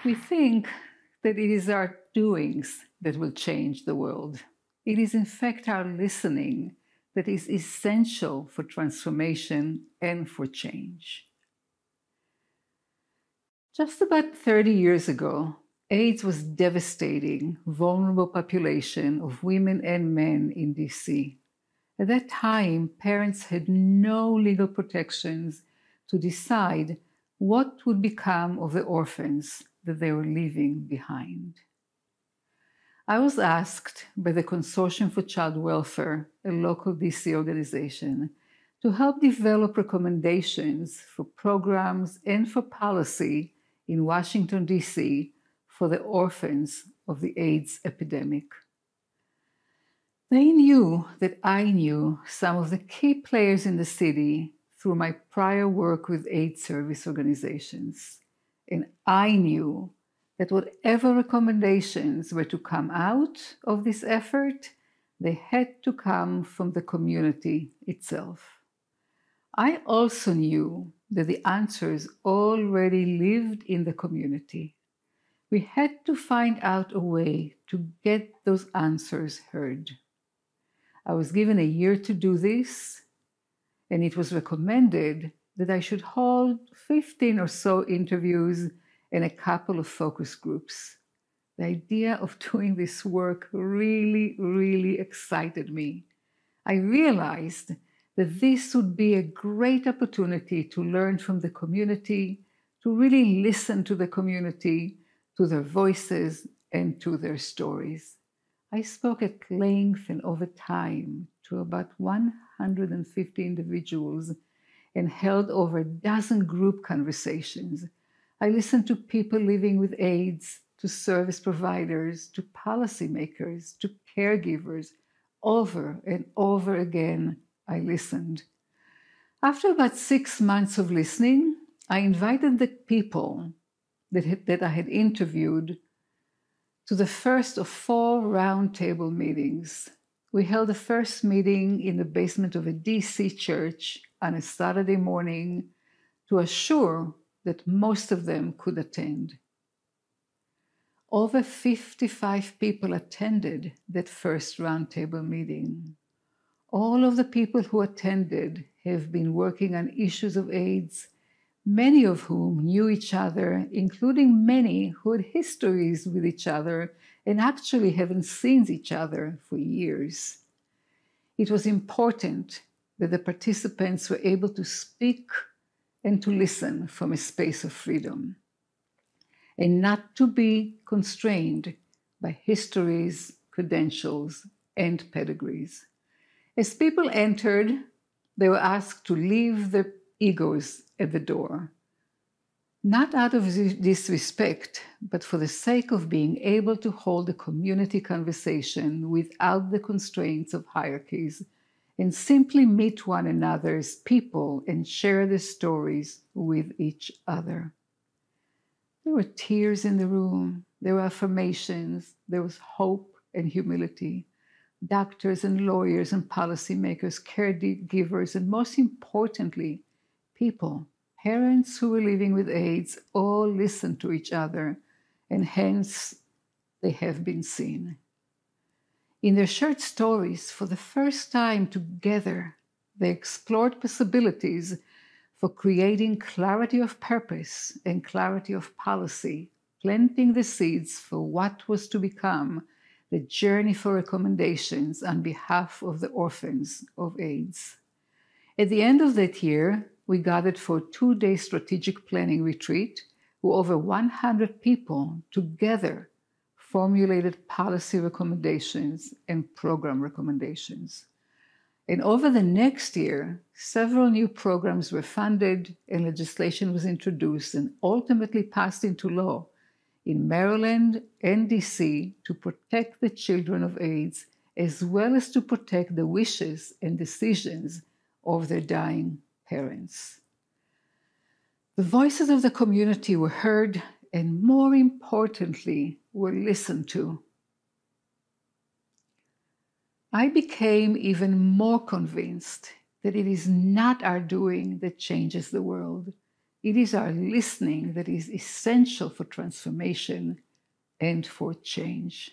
We think that it is our doings that will change the world. It is, in fact, our listening that is essential for transformation and for change. Just about 30 years ago, AIDS was devastating vulnerable population of women and men in DC. At that time, parents had no legal protections to decide what would become of the orphans that they were leaving behind. I was asked by the Consortium for Child Welfare, a local DC organization, to help develop recommendations for programs and for policy in Washington, D.C. for the orphans of the AIDS epidemic. They knew that I knew some of the key players in the city through my prior work with AIDS service organizations. And I knew that whatever recommendations were to come out of this effort, they had to come from the community itself. I also knew that the answers already lived in the community. We had to find out a way to get those answers heard. I was given a year to do this, and it was recommended that I should hold 15 or so interviews and a couple of focus groups. The idea of doing this work really excited me. I realized that this would be a great opportunity to learn from the community, to really listen to the community, to their voices, and to their stories. I spoke at length and over time to about 150 individuals and held over a dozen group conversations. I listened to people living with AIDS, to service providers, to policymakers, to caregivers. Over and over again, I listened. After about 6 months of listening, I invited the people that I had interviewed to the first of 4 roundtable meetings. We held the first meeting in the basement of a DC church on a Saturday morning to assure that most of them could attend. Over 55 people attended that first roundtable meeting. All of the people who attended have been working on issues of AIDS, many of whom knew each other, including many who had histories with each other and actually haven't seen each other for years. It was important that the participants were able to speak and to listen from a space of freedom, and not to be constrained by histories, credentials, and pedigrees. As people entered, they were asked to leave their egos at the door, not out of disrespect, but for the sake of being able to hold a community conversation without the constraints of hierarchies, and simply meet one another as people and share their stories with each other. There were tears in the room, there were affirmations, there was hope and humility. Doctors and lawyers and policymakers, caregivers, and most importantly, people, parents who were living with AIDS, all listened to each other, and hence they have been seen. In their shared stories, for the first time together, they explored possibilities for creating clarity of purpose and clarity of policy, planting the seeds for what was to become the journey for recommendations on behalf of the orphans of AIDS. At the end of that year, we gathered for a 2-day strategic planning retreat where over 100 people together formulated policy recommendations and program recommendations. And over the next year, several new programs were funded and legislation was introduced and ultimately passed into law in Maryland and DC to protect the children of AIDS, as well as to protect the wishes and decisions of their dying parents. The voices of the community were heard and, more importantly, were listened to. I became even more convinced that it is not our doing that changes the world. It is our listening that is essential for transformation and for change.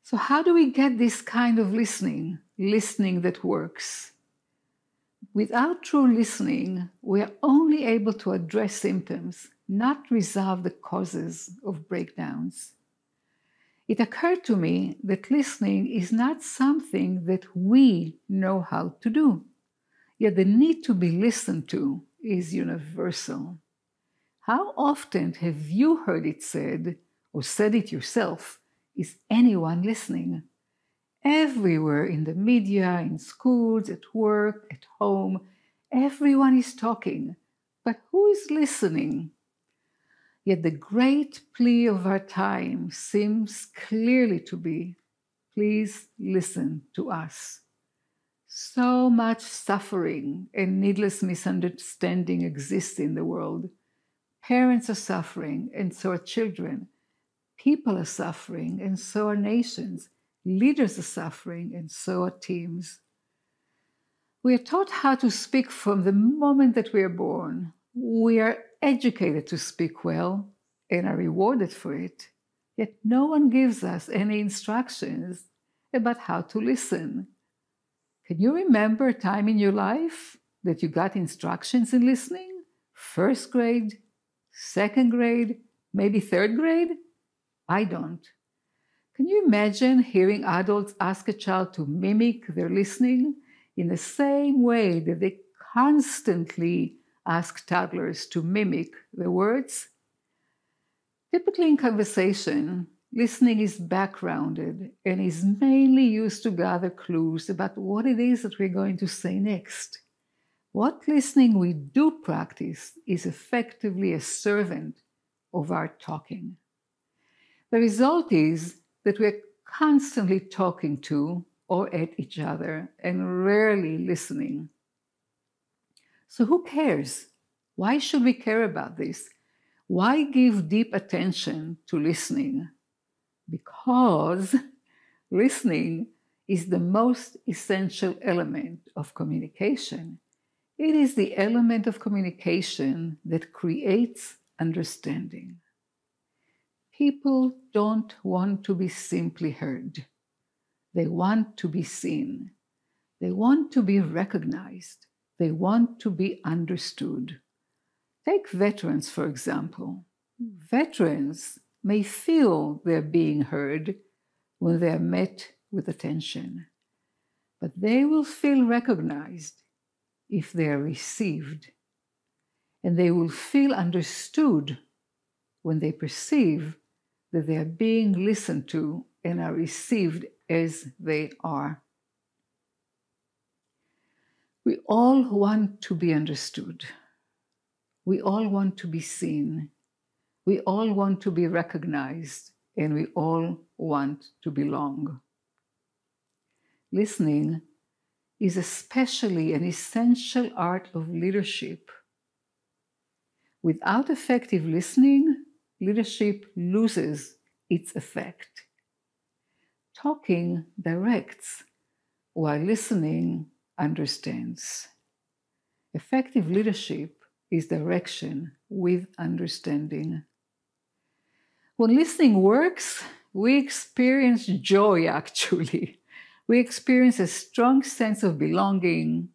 So how do we get this kind of listening that works? Without true listening, we are only able to address symptoms, not resolve the causes of breakdowns. It occurred to me that listening is not something that we know how to do, yet the need to be listened to is universal. How often have you heard it said, or said it yourself, is anyone listening? Everywhere in the media, in schools, at work, at home, everyone is talking. But who is listening? Yet the great plea of our time seems clearly to be, please listen to us. So much suffering and needless misunderstanding exists in the world. Parents are suffering, and so are children. People are suffering, and so are nations. Leaders are suffering, and so are teams. We are taught how to speak from the moment that we are born. We are educated to speak well and are rewarded for it. Yet no one gives us any instructions about how to listen. Can you remember a time in your life that you got instructions in listening? First grade, second grade, maybe third grade? I don't. Can you imagine hearing adults ask a child to mimic their listening in the same way that they constantly ask toddlers to mimic their words? Typically in conversation, listening is backgrounded and is mainly used to gather clues about what it is that we're going to say next. What listening we do practice is effectively a servant of our talking. The result is that we're constantly talking to or at each other and rarely listening. So who cares? Why should we care about this? Why give deep attention to listening? Because listening is the most essential element of communication. It is the element of communication that creates understanding. People don't want to be simply heard. They want to be seen. They want to be recognized. They want to be understood. Take veterans, for example. Veterans may feel they're being heard when they are met with attention, but they will feel recognized if they are received, and they will feel understood when they perceive that they are being listened to and are received as they are. We all want to be understood. We all want to be seen. We all want to be recognized, and we all want to belong. Listening is especially an essential art of leadership. Without effective listening, leadership loses its effect. Talking directs, while listening understands. Effective leadership is direction with understanding. When listening works, we experience joy, actually. We experience a strong sense of belonging.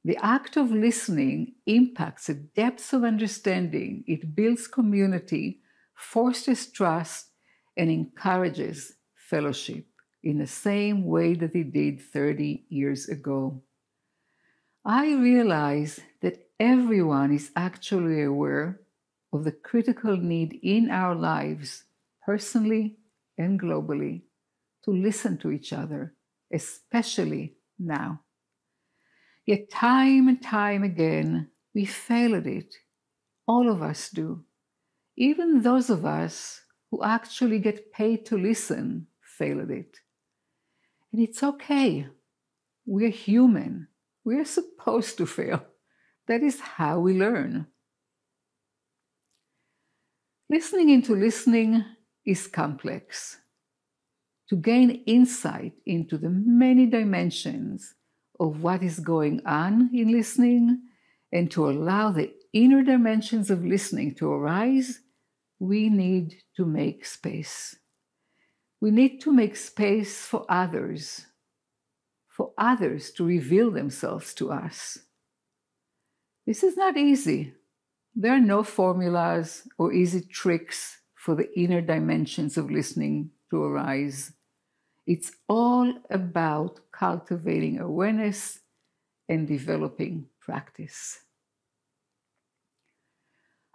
The act of listening impacts the depths of understanding. It builds community, fosters trust, and encourages fellowship in the same way that it did 30 years ago. I realize that everyone is actually aware of the critical need in our lives, personally and globally, to listen to each other, especially now. Yet time and time again, we fail at it. All of us do. Even those of us who actually get paid to listen fail at it. And it's okay. We're human. We're supposed to fail. That is how we learn. Listening into listening is complex. To gain insight into the many dimensions of what is going on in listening And to allow the inner dimensions of listening to arise, we need to make space. We need to make space for others to reveal themselves to us. This is not easy. There are no formulas or easy tricks for the inner dimensions of listening to arise. It's all about cultivating awareness and developing practice.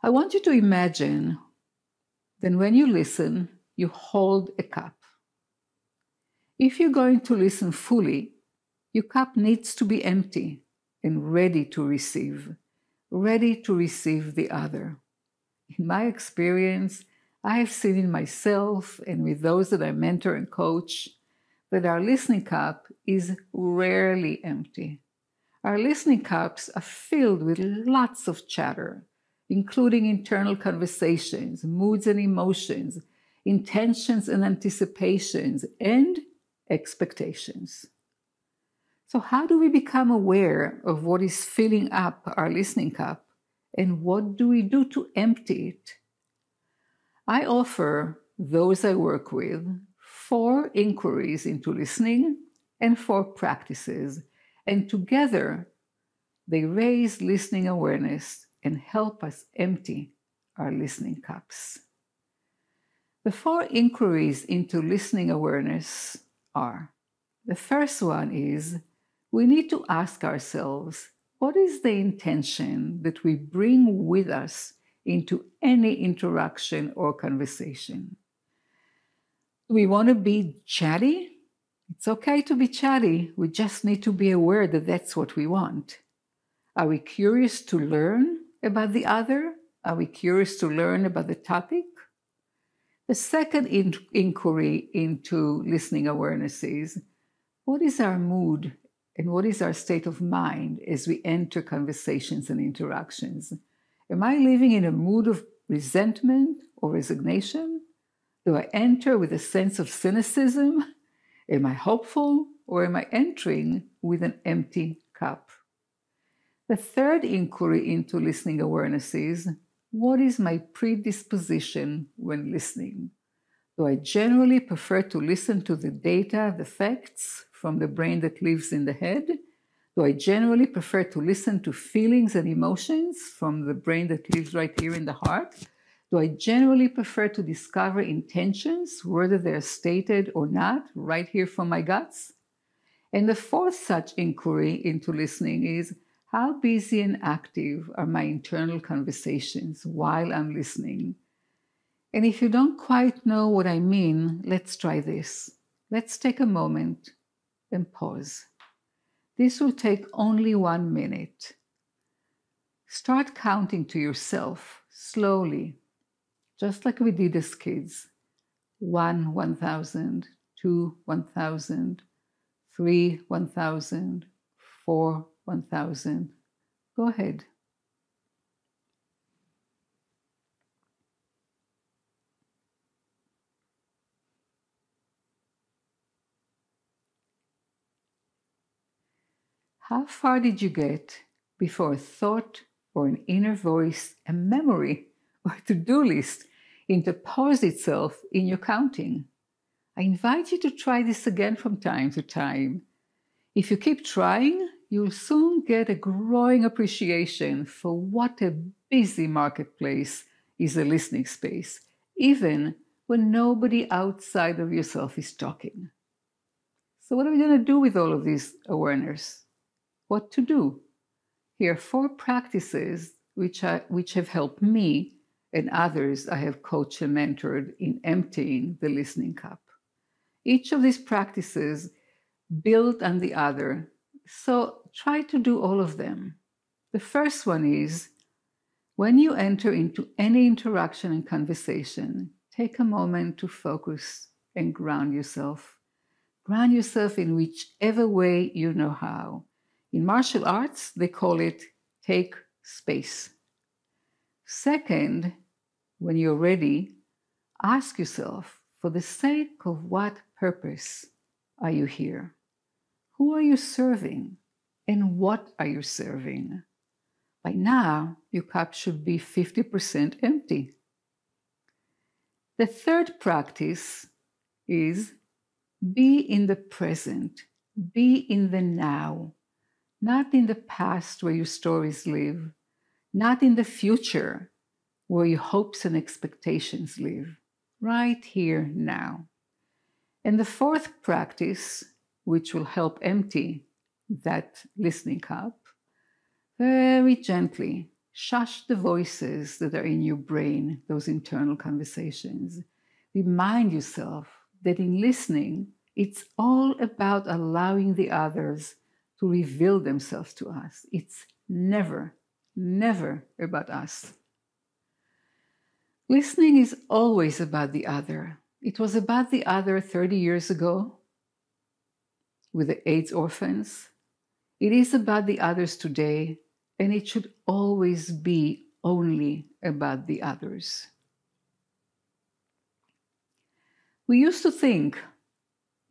I want you to imagine that when you listen, you hold a cup. If you're going to listen fully, your cup needs to be empty and ready to receive the other. In my experience, I have seen in myself and with those that I mentor and coach that our listening cup is rarely empty. Our listening cups are filled with lots of chatter, including internal conversations, moods and emotions, intentions and anticipations, and expectations. So how do we become aware of what is filling up our listening cup, and what do we do to empty it? I offer those I work with 4 inquiries into listening and 4 practices, and together they raise listening awareness and help us empty our listening cups. The 4 inquiries into listening awareness are: the first one is, we need to ask ourselves, what is the intention that we bring with us into any interaction or conversation? Do we want to be chatty? It's okay to be chatty. We just need to be aware that that's what we want. Are we curious to learn about the other? Are we curious to learn about the topic? The second inquiry into listening awareness is, what is our mood and what is our state of mind as we enter conversations and interactions? Am I living in a mood of resentment or resignation? Do I enter with a sense of cynicism? Am I hopeful, or am I entering with an empty cup? The third inquiry into listening awareness is, what is my predisposition when listening? Do I generally prefer to listen to the data, the facts from the brain that lives in the head? Do I generally prefer to listen to feelings and emotions from the brain that lives right here in the heart? Do I generally prefer to discover intentions, whether they're stated or not, right here from my guts? And the fourth such inquiry into listening is, how busy and active are my internal conversations while I'm listening? And if you don't quite know what I mean, let's try this. Let's take a moment and pause. This will take only 1 minute. Start counting to yourself slowly, just like we did as kids. 1, 1,000, 2, 1,000, 3, 1,000, 4, 1,000. Go ahead. How far did you get before a thought or an inner voice, a memory, or a to-do list interposed itself in your counting? I invite you to try this again from time to time. If you keep trying, you'll soon get a growing appreciation for what a busy marketplace is a listening space, even when nobody outside of yourself is talking. So what are we going to do with all of this awareness? What to do? Here are 4 practices which have helped me and others I have coached and mentored in emptying the listening cup. Each of these practices build on the other, so try to do all of them. The first one is, when you enter into any interaction and conversation, take a moment to focus and ground yourself. Ground yourself in whichever way you know how. In martial arts, they call it take space. Second, when you're ready, ask yourself, for the sake of what purpose are you here? Who are you serving? And what are you serving? By now, your cup should be 50% empty. The third practice is be in the present, be in the now, not in the past where your stories live, not in the future where your hopes and expectations live, right here now. And the fourth practice, which will help empty that listening cup, very gently shush the voices that are in your brain, those internal conversations. Remind yourself that in listening, it's all about allowing the others to reveal themselves to us. It's never, never about us. Listening is always about the other. It was about the other 30 years ago with the AIDS orphans. It is about the others today, and it should always be only about the others. We used to think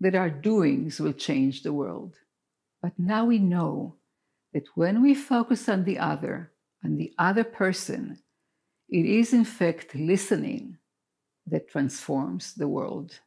that our doings will change the world, but now we know that when we focus on the other person, it is in fact listening that transforms the world.